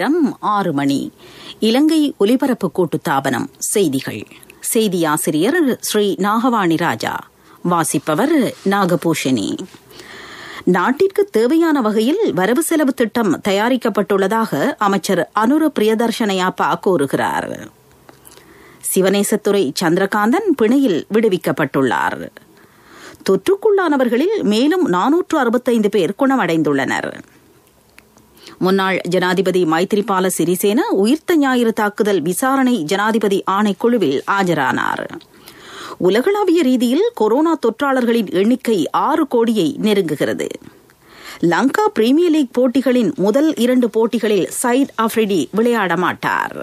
நேரம் 6 மணி. இலங்கை ஒலிபரப்பு கூட்டுத்தாபனம் செய்திகள். செய்தி ஆசிரியர் ஸ்ரீ நாகவாணி ராஜா. வாசிப்பவர் நாகபூஷணி. நாட்டிற்கு தேவையான வகையில் வரவு செலவு திட்டம் தயாரிக்கப்பட்டுள்ளதாக அமைச்சர் அனுர பிரியதர்ஷனயாப்பா கூறுகிறார். சிவனேசத்துறை சந்திரகாந்தன் பிணையில் விடுவிக்கப்பட்டுள்ளார். தொற்றுக்குள்ளானவர்களில் மேலும் 465 பேர் குணமடைந்துள்ளனர். முன்னாள் ஜனாதிபதி மைத்ரிபால சிறிசேன உயிர்த்த ஞாயிறு தாக்குதல் விசாரணை ஜனாதிபதி ஆணைக்குழுவில் ஆஜரானார். உலகளாவிய ரீதியில் கொரோனா தொற்றாளர்களின் எண்ணிக்கை 6 கோடியை நெருங்குகிறது. லங்கா பிரீமியர் லீக் போட்டிகளின் முதல் 2 போட்டிகளில் சயிட் அஃப்ரிடி விளையாட மாட்டார்.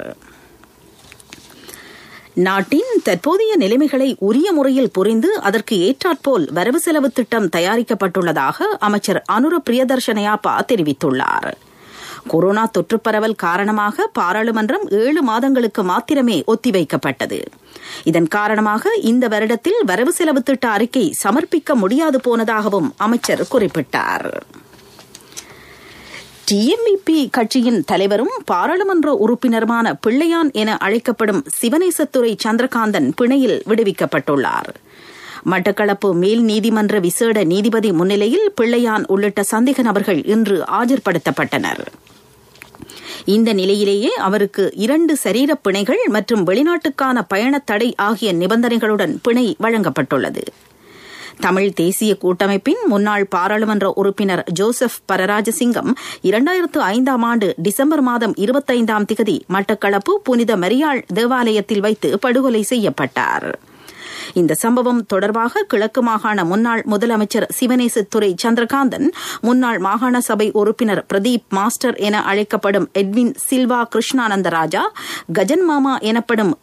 நாட்டின் தற்போதைய நிலைமைகளை உரிய முறையில் புரிந்து அதற்கு ஏற்றாற்போல் வரவு செலவு திட்டம் தயாரிக்கப்பட்டுள்ளதாக அமைச்சர் அனுர பிரியதர்ஷனயாப்பா தெரிவித்துள்ளார். கொரோனா தொற்று பரவல் காரணமாக பாராளுமன்றம் 7 மாதங்களுக்கு மாத்திரமே ஒத்திவைக்கப்பட்டது. இதன் காரணமாக இந்த வருடத்தில் வரவு செலவு திட்ட அறிக்கை சமர்ப்பிக்க முடியாது போனதாகவும் அமைச்சர் குறிப்பிட்டார். டிஎம்இபி கட்சியின் தலைவரும் பாராளுமன்ற உறுப்பினருமான பிள்ளையான் என அழைக்கப்படும் சிவனேசத்துறை சந்திரகாந்தன் பிணையில் விடுவிக்கப்பட்டுள்ளார். மட்டக்களப்பு மேல் நீதிமன்ற விசேட நீதிபதி முன்னிலையில் பிள்ளையான் உள்ளிட்ட சந்தேக நபர்கள் இன்று ஆஜர்படுத்தப்பட்டனர். இந்த நிலையிலேயே அவருக்கு 2 சரீர பிணைகள் மற்றும் வெளிநாட்டுக்கான பயண தடை ஆகிய நிபந்தனைகளுடன் பிணை வழங்கப்பட்டுள்ளது. தமிழ் தேசிய கூட்டமைப்பின் முன்னாள் பாராளுமன்ற உறுப்பினர் ஜோசப் பரராஜசிங்கம் 2005ஆம் ஆண்டு டிசம்பர் மாதம் 25ஆம் திகதி மட்டக்களப்பு புனித மரியாள் தேவாலயத்தில் வைத்து படுகொலை செய்யப்பட்டார். இந்த சம்பவம் தொடர்பாக கிழக்கு மாகாண முன்னாள் முதலமைச்சர் சிவனேசத்துறை சந்திரகாந்தன், முன்னாள் மாகாண சபை உறுப்பினர் பிரதீப் மாஸ்டர் என அழைக்கப்படும் எட்வின் சில்வா கிருஷ்ணானந்தராஜா, கஜன் மாமா எனப்படும்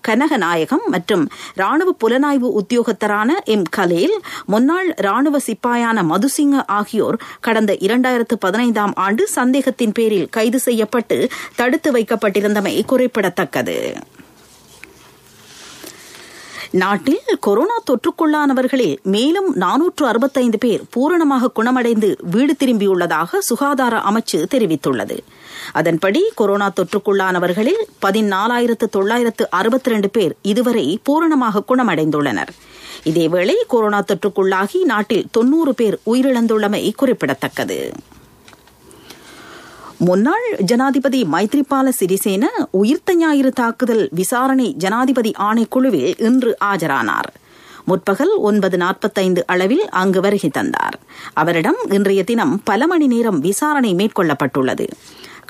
கனகநாயகம் மற்றும் ராணுவ புலனாய்வு உத்தியோகத்தரான எம் கலேல், முன்னாள் ராணுவ சிப்பாயான மதுசிங்க ஆகியோர் கடந்த 2015ஆம் ஆண்டு சந்தேகத்தின் பேரில் கைது செய்யப்பட்டு தடுத்து வைக்கப்பட்டிருந்தமை குறிப்பிடத்தக்கது. நாட்டில் கொரோனா தொற்றுக்குள்ளானவர்களில் மேலும் 465 பேர் பூரணமாக குணமடைந்து வீடு திரும்பியுள்ளதாக சுகாதார அமைச்சு தெரிவித்துள்ளது. அதன்படி கொரோனா தொற்றுக்குள்ளானவர்களில் 14,962 பேர் இதுவரை பூரணமாக குணமடைந்துள்ளனர். இதேவேளை கொரோனா தொற்றுக்குள்ளாகி நாட்டில் 90 பேர் உயிரிழந்துள்ளமை குறிப்பிடத்தக்கது. முன்னாள் ஜனாதிபதி மைத்ரிபால சிறிசேன உயிர்த்த ஞாயிறு தாக்குதல் விசாரணை ஜனாதிபதி ஆணைக்குழுவில் இன்று ஆஜரானார். முற்பகல் 9:45 அளவில் அங்கு வருகை தந்தார். அவரிடம் இன்றைய தினம் பல மணி நேரம் விசாரணை மேற்கொள்ளப்பட்டுள்ளது.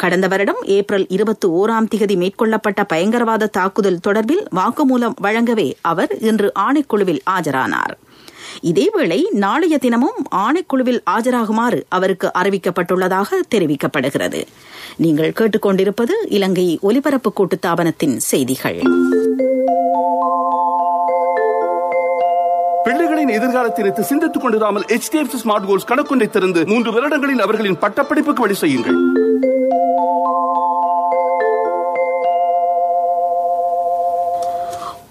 கடந்த வருடம் ஏப்ரல் 21ஆம் திகதி மேற்கொள்ளப்பட்ட பயங்கரவாத தாக்குதல் தொடர்பில் வாக்குமூலம் வழங்கவே அவர் இன்று ஆணைக்குழுவில் ஆஜரானார். இதேவேளை நாளைய தினமும் ஆணைக்குழுவில் ஆஜராகுமாறு அவருக்கு அறிவிக்கப்பட்டுள்ளதாக தெரிவிக்கப்படுகிறது. நீங்கள் கேட்டுக்கொண்டிருப்பது இலங்கை ஒலிபரப்பு கூட்டுத்தாபனத்தின் செய்திகள். பிள்ளைகளின் எதிர்காலத்திற்கு சிந்தித்துக் கொண்டிராமல் HDFC ஸ்மார்ட் கோல்ஸ் கணக்கொன்றை திறந்து 3 வருடங்களில் அவர்களின் பட்டப்படிப்புக்கு வழி செய்யுங்கள்.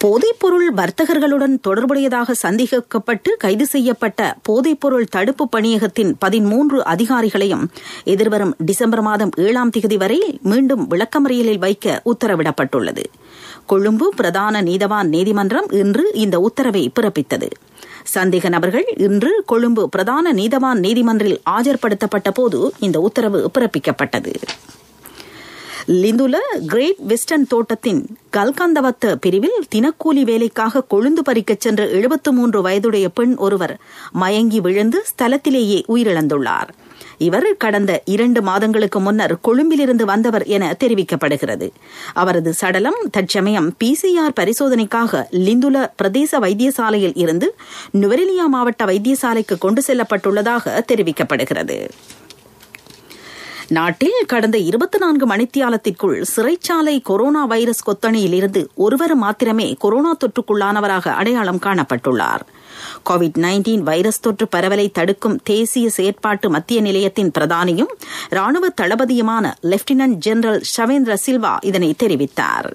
போதைப்பொருள் வர்த்தகர்களுடன் தொடர்புடையதாக சந்தேகிக்கப்பட்டு கைது செய்யப்பட்ட போதைப்பொருள் தடுப்பு பணியகத்தின் 13 அதிகாரிகளையும் எதிர்வரும் டிசம்பர் மாதம் 7ஆம் திகதி வரை மீண்டும் விளக்கமறியலில் வைக்க உத்தரவிடப்பட்டுள்ளது. கொழும்பு பிரதான நீதவான் நீதிமன்றம் இன்று இந்த உத்தரவை பிறப்பித்தது. சந்தேக நபர்கள் இன்று கொழும்பு பிரதான நீதவான் நீதிமன்றில் ஆஜர்படுத்தப்பட்ட போது இந்த உத்தரவு பிறப்பிக்கப்பட்டது. லிந்துல கிரேட் வெஸ்டர்ன் தோட்டத்தின் கல்கந்தவத்த பிரிவில் தினக்கூலி வேலைக்காக கொழுந்து பறிக்கச் சென்ற 73 வயதுடைய பெண் ஒருவர் மயங்கி விழுந்து ஸ்தலத்திலேயே உயிரிழந்துள்ளார். இவர் கடந்த 2 மாதங்களுக்கு முன்னர் கொழும்பிலிருந்து வந்தவர் என தெரிவிக்கப்படுகிறது. அவரது சடலம் தற்சமயம் PCR பரிசோதனைக்காக லிந்துல பிரதேச வைத்தியசாலையில் இருந்து நுவரெலியா மாவட்ட வைத்தியசாலைக்கு கொண்டு செல்லப்பட்டுள்ளதாக தெரிவிக்கப்படுகிறது. நாட்டில் கடந்த 24 மணித்தியாலத்திற்குள் சிறைச்சாலை கொரோனா வைரஸ் கொத்தணியில் இருந்து ஒருவர் மாத்திரமே கொரோனா தொற்றுக்குள்ளானவராக அடையாளம் காணப்பட்டுள்ளார். கோவிட்-19 வைரஸ் தொற்று பரவலை தடுக்கும் தேசிய செயற்பாட்டு மத்திய நிலையத்தின் பிரதானியும் ராணுவ தளபதியுமான லெப்டினன்ட் ஜெனரல் ஷவேந்திர சில்வா இதனை தெரிவித்தார்.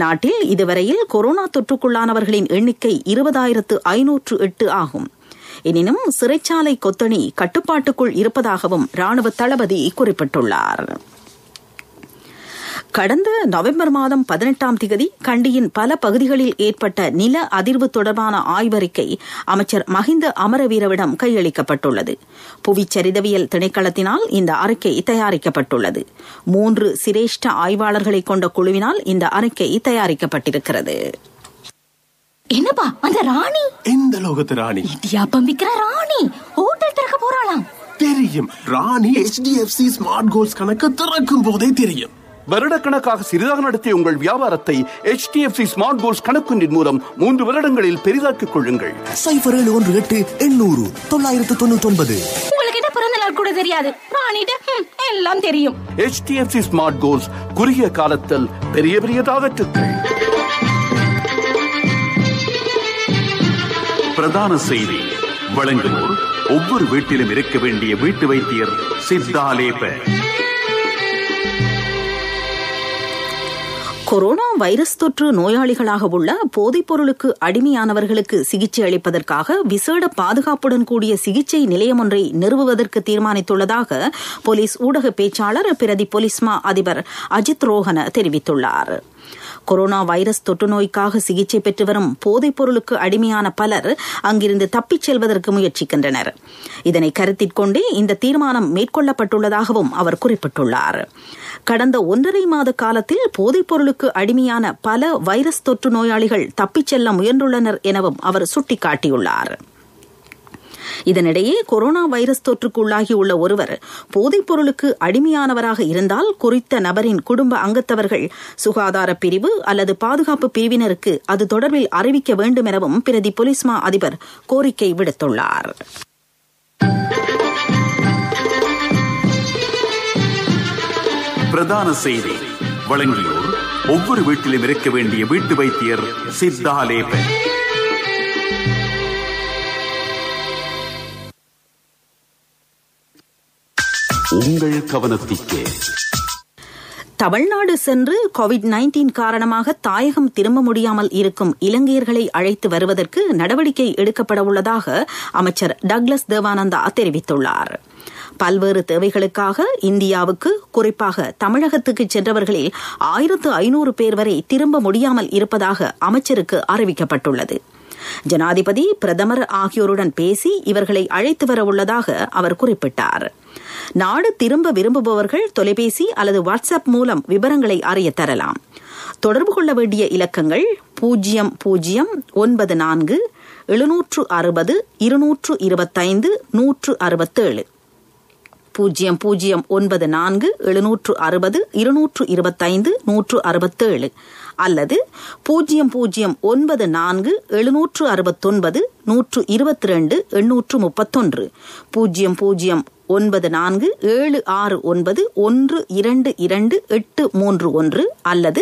நாட்டில் இதுவரையில் கொரோனா தொற்றுக்குள்ளானவர்களின் எண்ணிக்கை 20,508 ஆகும். எனினும் சிறைச்சாலை கொத்தணி கட்டுப்பாட்டுக்குள் இருப்பதாகவும் ராணுவ தளபதி குறிப்பிட்டுள்ளார். கடந்த நவம்பர் மாதம் 18ஆம் தேதி கண்டியின் பல பகுதிகளில் ஏற்பட்ட நில அதிர்வு தொடர்பான ஆய்வறிக்கை அமைச்சர் மஹிந்த அமரவீரவிடம் கையளிக்கப்பட்டுள்ளது. புவிச்சரிதவியல் திணைக்களத்தினால் இந்த அறிக்கை தயாரிக்கப்பட்டுள்ளது. 3 சிரேஷ்ட ஆய்வாளர்களை கொண்ட குழுவினால் இந்த அறிக்கை தயாரிக்கப்பட்டிருக்கிறது. என்னப்பா அந்த ராணி? எந்த லோகத்து ராணி? இடியாப்பம் விக்கிற ராணி. ஹோட்டல் திறக்க போறாளாம். தெரியும். ராணி HDFC ஸ்மார்ட் கோல்ஸ் கணக்கு திறக்கும் போதே தெரியும். வருடக்கணக்காக சிறிதாக நடத்திய உங்கள் வியாபாரத்தை HDFC ஸ்மார்ட் கோல்ஸ் கணக்கொன்றின் மூலம் 3 வருடங்களில் பெரிதாக்கிக் கொள்ளுங்கள். 0718-800-999. உங்களுக்கு என்ன பிறந்த நாள் கூட தெரியாது. ராணிட எல்லாம் தெரியும். HDFC ஸ்மார்ட் கோல்ஸ் குறுகிய காலத்தில் பெரிய பெரியதாக திட்டங்கள். பிரதான செய்தி வழங்குவோர் ஒவ்வொரு வீட்டிலும் இருக்க வேண்டிய வீட்டு வைத்தியர் சித்தாலேப. கொரோனா வைரஸ் தொற்று நோயாளிகளாக உள்ள போதைப் பொருளுக்கு அடிமையானவர்களுக்கு சிகிச்சை அளிப்பதற்காக விசேட பாதுகாப்புடன் கூடிய சிகிச்சை நிலையம் ஒன்றை நிறுவுவதற்கு தீர்மானித்துள்ளதாக போலீஸ் ஊடக பேச்சாளர் பிரதி போலீஸ் மா அதிபர் அஜித் ரோஹன தெரிவித்துள்ளார். கொரோனா வைரஸ் தொற்று நோய்க்காக சிகிச்சை பெற்று வரும் போதைப் பொருளுக்கு அடிமையான பலர் அங்கிருந்து தப்பிச் செல்வதற்கு முயற்சிக்கின்றனர். இதனை கருத்தில் கொண்டே இந்த தீர்மானம் மேற்கொள்ளப்பட்டுள்ளதாகவும் அவர் குறிப்பிட்டுள்ளார். கடந்த 1.5 மாத காலத்தில் போதைப் பொருளுக்கு அடிமையான பல வைரஸ் தொற்று நோயாளிகள் தப்பிச் செல்ல முயன்றுள்ளனர் எனவும் அவர் சுட்டிக்காட்டியுள்ளார். இதனிடையே கொரோனா வைரஸ் தொற்றுக்குள்ளாகியுள்ள ஒருவர் போதைப் பொருளுக்கு அடிமையானவராக இருந்தால் குறித்த நபரின் குடும்ப அங்கத்தவர்கள் சுகாதார பிரிவு அல்லது பாதுகாப்பு பிரிவினருக்கு அது தொடர்பில் அறிவிக்க வேண்டும் எனவும் பிரதி போலீஸ் மா அதிபர் கோரிக்கை விடுத்துள்ளார். பிரதான செய்தி வழங்கியோர் ஒவ்வொரு வீட்டிலும் இருக்க வேண்டிய வீட்டு வைத்தியர் சித்தாலேப. உங்கள் கவனத்திற்கு தமிழ்நாடு சென்று COVID-19 காரணமாக தாயகம் திரும்ப முடியாமல் இருக்கும் இலங்கையர்களை அழைத்து வருவதற்கு நடவடிக்கை எடுக்கப்பட உள்ளதாக அமைச்சர் டக்ளஸ் தேவானந்தா தெரிவித்துள்ளார். பல்வேறு தேவைகளுக்காக இந்தியாவுக்கு குறிப்பாக தமிழகத்துக்கு சென்றவர்களில் 1500 பேர் வரை திரும்ப முடியாமல் இருப்பதாக அமைச்சருக்கு அறிவிக்கப்பட்டுள்ளது. ஜனாதிபதி பிரதமர் ஆகியோருடன் பேசி இவர்களை அழைத்து வர உள்ளதாக அவர் குறிப்பிட்டார். நாடு திரும்ப விரும்புபவர்கள் தொலைபேசி அல்லது வாட்ஸ்அப் மூலம் விவரங்களை அறிய தரலாம். தொடர்பு கொள்ள வேண்டிய இலக்கங்கள் 0094 760 225 167 0094 760 225 167 அல்லது 0094 769 122 831 0094 769 122 831 அல்லது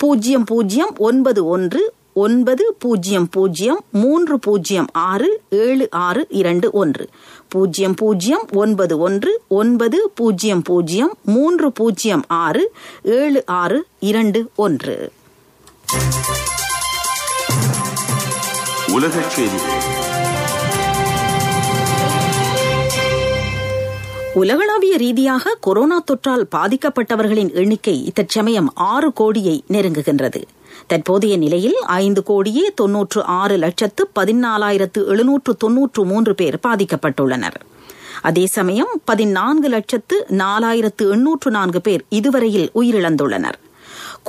0091 900 306 7621 0091 900 306 7621. உலகச் செய்திகள். உலகளாவிய ரீதியாக கொரோனா தொற்றால் பாதிக்கப்பட்டவர்களின் எண்ணிக்கை தற்சமயம் 6 கோடியை நெருங்குகின்றது. தற்போதைய நிலையில் 5,96,14,793 பேர் பாதிக்கப்பட்டுள்ளனர். அதே சமயம் 14,04,804 பேர் இதுவரையில் உயிரிழந்துள்ளனர்.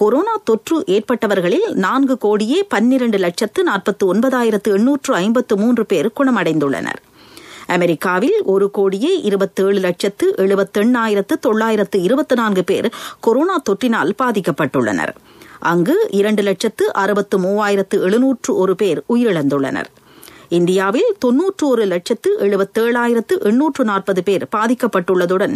கொரோனா தொற்று ஏற்பட்டவர்களில் 4,12,49,853 பேர் குணமடைந்துள்ளனர். அமெரிக்காவில் 1,27,78,924 பேர் கொரோனா தொற்றினால் பாதிக்கப்பட்டுள்ளனர். அங்கு 2,63,701 பேர் உயிரிழந்துள்ளனர். இந்தியாவில் 91,77,840 பேர் பாதிக்கப்பட்டுள்ளதுடன்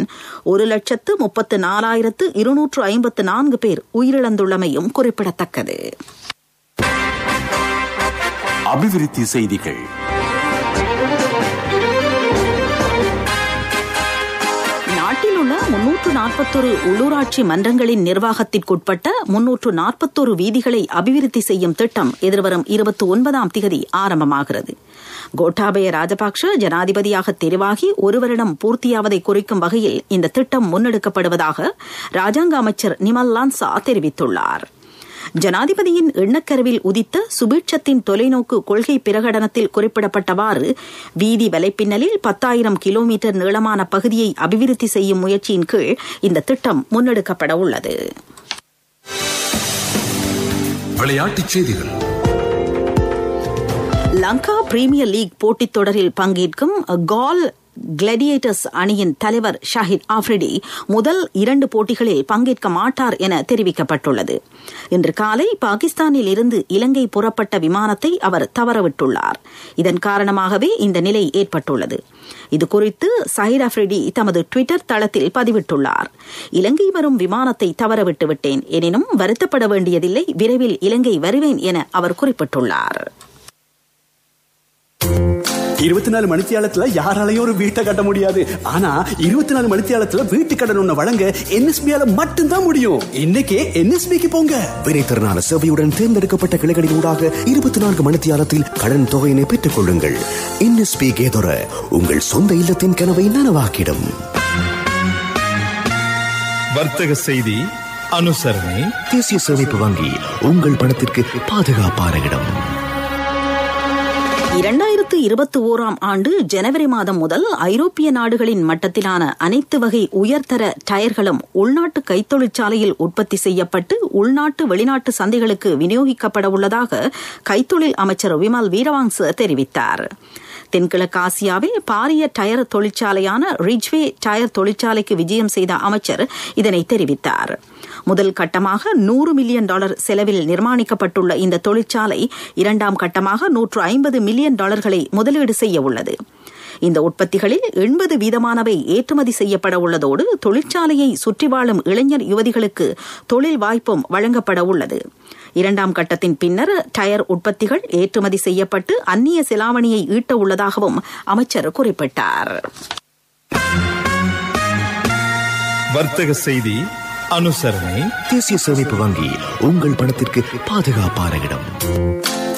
1,34,254 பேர் உயிரிழந்துள்ளமையும் குறிப்பிடத்தக்கது. அபிவிருத்தி செய்திகள். நாட்டில் உள்ள 341 உள்ளூராட்சி மன்றங்களின் நிர்வாகத்திற்குட்பட்ட 341 வீதிகளை அபிவிருத்தி செய்யும் திட்டம் எதிர்வரும் 29ஆம் திகதி ஆரம்பமாகிறது. கோட்டாபய ராஜபக்ஷ ஜனாதிபதியாக தெரிவாகி ஒரு வருடம் பூர்த்தியாவதை குறிக்கும் வகையில் இந்த திட்டம் முன்னெடுக்கப்படுவதாக ராஜாங்க அமைச்சர் நிமல் லான்சா தெரிவித்துள்ளார். ஜனாதிபதியின் எண்ணக்கருவில் உதித்த சுபீட்சத்தின் தொலைநோக்கு கொள்கை பிரகடனத்தில் குறிப்பிடப்பட்டவாறு வீதி வலைப்பின்னலில் 10,000 கிலோமீட்டர் நீளமான பகுதியை அபிவிருத்தி செய்யும் முயற்சியின் கீழ் இந்த திட்டம் முன்னெடுக்கப்பட உள்ளது. விளையாட்டுச் செய்திகள். லங்கா பிரீமியர் லீக் போட்டித் தொடரில் பங்கேற்கும் கால் கிளாடியேட்டர்ஸ் அணியின் தலைவர் ஷாஹித் ஆஃப்ரிடி முதல் 2 போட்டிகளில் பங்கேற்க மாட்டார் என தெரிவிக்கப்பட்டுள்ளது. இன்று காலை பாகிஸ்தானில் இருந்து இலங்கை புறப்பட்ட விமானத்தை அவர் தவறவிட்டுள்ளார். இதன் காரணமாகவே இந்த நிலை ஏற்பட்டுள்ளது. இதுகுறித்து ஷாஹித் ஆஃப்ரிடி தமது ட்விட்டர் தளத்தில் பதிவிட்டுள்ளார். இலங்கை வரும் விமானத்தை தவறவிட்டு விட்டேன், எனினும் வருத்தப்பட வேண்டியதில்லை, விரைவில் இலங்கை வருவேன் என அவர் குறிப்பிட்டுள்ளார். 24 மணித்தியாலத்துல யாராலையும் ஒரு வீட்டை கட்ட முடியாது. ஆனா 24 மணித்தியாலத்துல வீட்டு கடன் ஒண்ணு வழங்க NSBயால மட்டும்தான் முடியும். இன்னைக்கே NSBக்கு போங்க. விரைத்திறனான சேவையுடன் தேர்ந்தெடுக்கப்பட்ட கிளைகளின் ஊடாக 24 மணித்தியாலத்தில் கடன் தொகையினை பெற்றுக் கொள்ளுங்கள். NSB கேதொர உங்கள் சொந்த இல்லத்தின் கனவை நனவாக்கிடும். வர்த்தக செய்தி அனுசரணை. தேசிய சேமிப்பு வங்கி உங்கள் பணத்திற்கு பாதுகாப்பான இடம். 2021ஆம் ஆண்டு ஜனவரி மாதம் முதல் ஐரோப்பிய நாடுகளின் மட்டத்திலான அனைத்து வகை உயர்தர டயர்களும் உள்நாட்டு கைத்தொழிற்சாலையில் உற்பத்தி செய்யப்பட்டு உள்நாட்டு வெளிநாட்டு சந்தைகளுக்கு விநியோகிக்கப்பட உள்ளதாக கைத்தொழில் அமைச்சர் விமல் வீரவாங்ச தெரிவித்தார். தென்கிழக்கு ஆசியாவில் பாரிய டயர் தொழிற்சாலையான ரிட்ஜ்வே டயர் தொழிற்சாலைக்கு விஜயம் செய்த அமைச்சர் இதனை தெரிவித்தார். முதல் கட்டமாக $100 மில்லியன் செலவில் நிர்மாணிக்கப்பட்டுள்ள இந்த தொழிற்சாலை 2ஆம் கட்டமாக $150 மில்லியன் முதலீடு செய்ய உள்ளது. இந்த உற்பத்திகளில் 80% ஏற்றுமதி செய்யப்பட உள்ளதோடு தொழிற்சாலையை சுற்றி வாழும் இளைஞர் யுவதிகளுக்கு தொழில் வாய்ப்பும் வழங்கப்பட உள்ளது. 2ஆம் கட்டத்தின் பின்னர் டயர் உற்பத்திகள் ஏற்றுமதி செய்யப்பட்டு அந்நிய செலாவணியை ஈட்ட உள்ளதாகவும் அமைச்சர் குறிப்பிட்டார். வர்த்தக செய்தி அனுசரணை. தேசிய சேமிப்பு வங்கி உங்கள் பணத்திற்கு பாதுகாப்பான இடம்.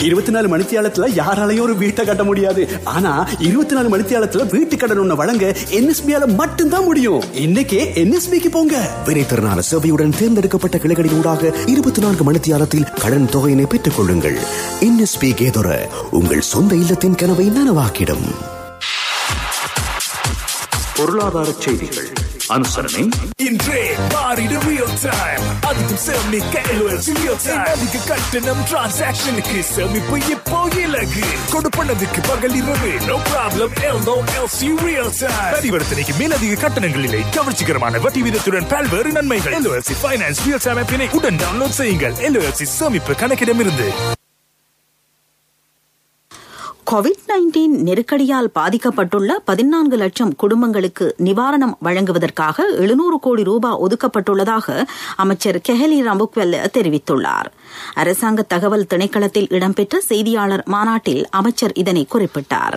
24 மணித்தியாலத்துல யாராலையும் ஒரு வீட்டை கட்ட முடியாது. ஆனா 24 மணித்தியாலத்துல வீட்டு கடன் ஒண்ணு வழங்க NSBயால மட்டும்தான் முடியும். இன்னைக்கே NSBக்கு போங்க. விரைத்திறனான சேவையுடன் தேர்ந்தெடுக்கப்பட்ட கிளைகளின் ஊடாக 24 மணித்தியாலத்தில் கடன் தொகையினை பெற்றுக் கொள்ளுங்கள். NSB கேதொர உங்கள் சொந்த இல்லத்தின் கனவை நனவாக்கிடும். பொருளாதார செய்திகள் அனுசரணை. இன்றே மாறிடு ரியல் டைம். அதுக்கும் சேமிக்க LOLC ரியல் டைம். அதிக கட்டணம் டிரான்சாக்ஷனுக்கு சேமிப்பு இப்போ இலகு. கொடுப்பனதுக்கு பகல் இரவு no problem. LOLC real time. பரிவர்த்தனைக்கு மேலதிக கட்டணங்கள் இல்லை. கவர்ச்சிகரமான வட்டி விதத்துடன் பல்வேறு நன்மைகள். LOLC ஃபைனான்ஸ் ரியல் டைம் ஆப்பினை உடன் டவுன்லோட் செய்யுங்கள். LOLC சேமிப்பு கணக்கிடமிருந்து. COVID-19 நெருக்கடியால் பாதிக்கப்பட்டுள்ள 14 லட்சம் குடும்பங்களுக்கு நிவாரணம் வழங்குவதற்காக 700 கோடி ரூபாய் ஒதுக்கப்பட்டுள்ளதாக அமைச்சர் கெஹலி ரம்புக்வெல்ல தெரிவித்துள்ளார். அரசாங்க தகவல் திணைக்களத்தில் இடம்பெற்ற செய்தியாளர் மாநாட்டில் அமைச்சர் இதனை குறிப்பிட்டார்.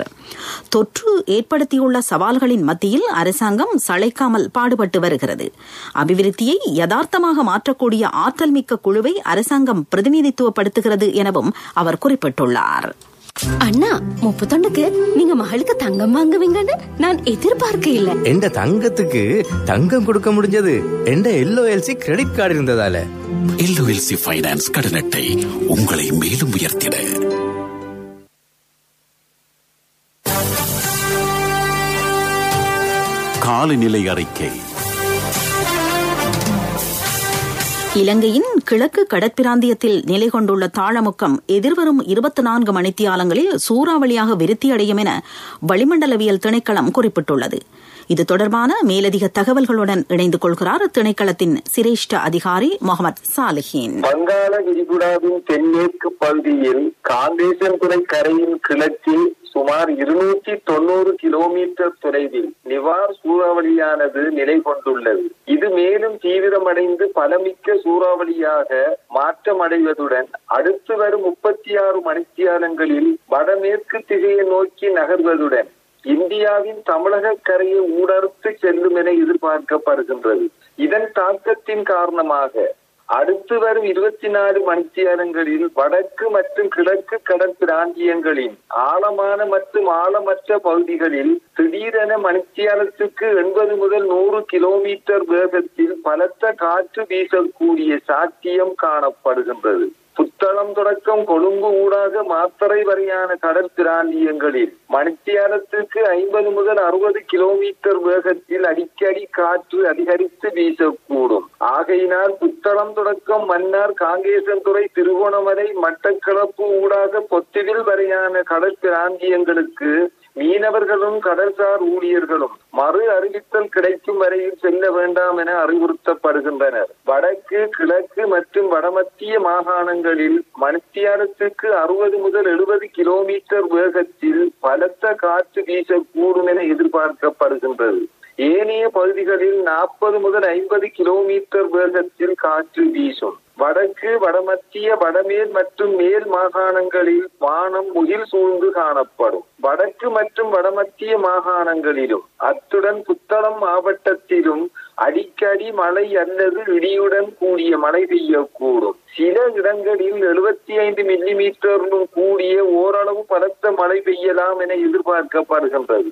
தொற்று ஏற்படுத்தியுள்ள சவால்களின் மத்தியில் அரசாங்கம் சளைக்காமல் பாடுபட்டு வருகிறது. அபிவிருத்தியை யதார்த்தமாக மாற்றக்கூடிய ஆற்றல் மிக்க குழுவை அரசாங்கம் பிரதிநிதித்துவப்படுத்துகிறது எனவும் அவர் குறிப்பிட்டுள்ளார். அண்ணா 31க்கு நீங்க மகளுக்கு தங்கம் வாங்குவீங்கன்னு நான் எதிர்பார்க்க இல்ல. எந்த தங்கத்துக்கு தங்கம் கொடுக்க முடிஞ்சது எந்த LOLC கிரெடிட் கார்டு இருந்ததால. LOLC ஃபைனான்ஸ் கடன் அட்டை உங்களை மேலும் உயர்த்திட. காலநிலை அறிக்கை. இலங்கையின் கிழக்கு கடற்பிராந்தியத்தில் நிலை கொண்டுள்ள தாழமுக்கம் எதிர்வரும் 24 மணித்தியாலங்களில் சூறாவளியாக விருத்தியடையும் என வளிமண்டலவியல் திணைக்களம் குறிப்பிட்டுள்ளது. இது தொடர்பான மேலதிக தகவல்களுடன் இணைந்து கொள்கிறார் திணைக்களத்தின் சிரேஷ்ட அதிகாரி முகமது சாலிஹின். வங்காள விரிகுடாவின் தென்மேற்கு பகுதியில் காந்தேசன்துறை கரையின் கிழக்கில் சுமார் 290 கிலோமீட்டர் தொலைவில் நிவார் சூறாவளியானது நிலை கொண்டுள்ளது. இது மேலும் தீவிரமடைந்து பலமிக்க சூறாவளியாக மாற்றமடைவதுடன் அடுத்து வரும் 36 மணித்தியாலங்களில் வடமேற்கு திசையை நோக்கி நகர்வதுடன் இந்தியாவின் தமிழக கரையை ஊடறுத்து செல்லும் என எதிர்பார்க்கப்படுகின்றது. இதன் தாக்கத்தின் காரணமாக அடுத்து வரும் 24 மணித்தியாலங்களில் வடக்கு மற்றும் கிழக்கு கடல் பிராந்தியங்களின் ஆழமான மற்றும் ஆழமற்ற பகுதிகளில் திடீரென மணித்தியாலத்துக்கு 80 முதல் 100 கிலோமீட்டர் வேகத்தில் பலத்த காற்று வீசக்கூடிய சாத்தியம் காணப்படுகின்றது. புத்தளம் தொடக்கம் கொழும்பு ஊடாக மாத்தறை வரையான கடல் பிராந்தியங்களில் மணித்தியாலத்துக்கு 50 முதல் 60 கிலோமீட்டர் வேகத்தில் அடிக்கடி காற்று அதிகரித்து வீசக்கூடும். ஆகையினால் புத்தளம் தொடக்கம் மன்னார், காங்கேசன்துறை, திருகோணமலை, மட்டக்களப்பு ஊடாக பொத்துவில் வரையான கடல் பிராந்தியங்களுக்கு மீனவர்களும் கடல்சார் ஊழியர்களும் மறு அறிவித்தல் கிடைக்கும் வரையில் செல்ல வேண்டாம் என அறிவுறுத்தப்படுகின்றனர். வடக்கு, கிழக்கு மற்றும் வடமத்திய மாகாணங்களில் மணித்தியாலத்துக்கு 60 முதல் 70 கிலோமீட்டர் வேகத்தில் பலத்த காற்று வீசக்கூடும் என எதிர்பார்க்கப்படுகின்றது. ஏனைய பகுதிகளில் 40 முதல் 50 கிலோமீட்டர் வேகத்தில் காற்று வீசும். வடக்கு, வடமத்திய, வடமேல் மற்றும் மேல் மாகாணங்களில் வானம் முகில் சூழ்ந்து காணப்படும். வடக்கு மற்றும் வடமத்திய மாகாணங்களிலும் அத்துடன் புத்தளம் மாவட்டத்திலும் அடிக்கடி மழை அல்லது இடியுடன் கூடிய மழை பெய்யக்கூடும். சில இடங்களில் 75 மில்லிமீட்டரிலும் கூடிய ஓரளவு பலத்த மழை பெய்யலாம் என எதிர்பார்க்கப்படுகின்றது.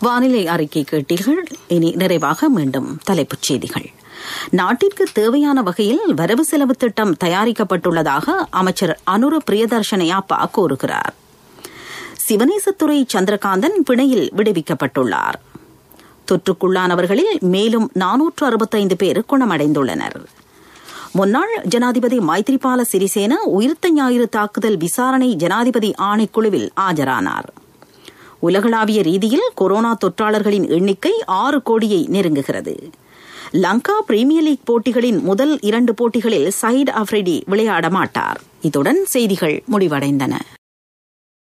வானிலை அறிக்கை கேட்டீர்கள். இனி நிறைவாக மீண்டும் தலைப்புச் செய்திகள். நாட்டிற்கு தேவையான வகையில் வரவு செலவு திட்டம் தயாரிக்கப்பட்டுள்ளதாக அமைச்சர் அனுர பிரியதர்ஷனயாப்பா கூறுகிறார். சிவனேசத்துறை சந்திரகாந்தன் பிணையில் விடுவிக்கப்பட்டுள்ளார். தொற்றுக்குள்ளானவர்களில் மேலும் 465 பேர் குணமடைந்துள்ளனர். முன்னாள் ஜனாதிபதி மைத்ரிபால சிறிசேன உயிர்த்த ஞாயிறு தாக்குதல் விசாரணை ஜனாதிபதி ஆணைக்குழுவில் ஆஜரானார். உலகளாவிய ரீதியில் கொரோனா தொற்றாளர்களின் எண்ணிக்கை 6 கோடியை நெருங்குகிறது. லங்கா பிரீமியர் லீக் போட்டிகளின் முதல் 2 போட்டிகளில் சயீட் அஃப்ரிடி விளையாட மாட்டார். இத்துடன் செய்திகள் முடிவடைந்தன.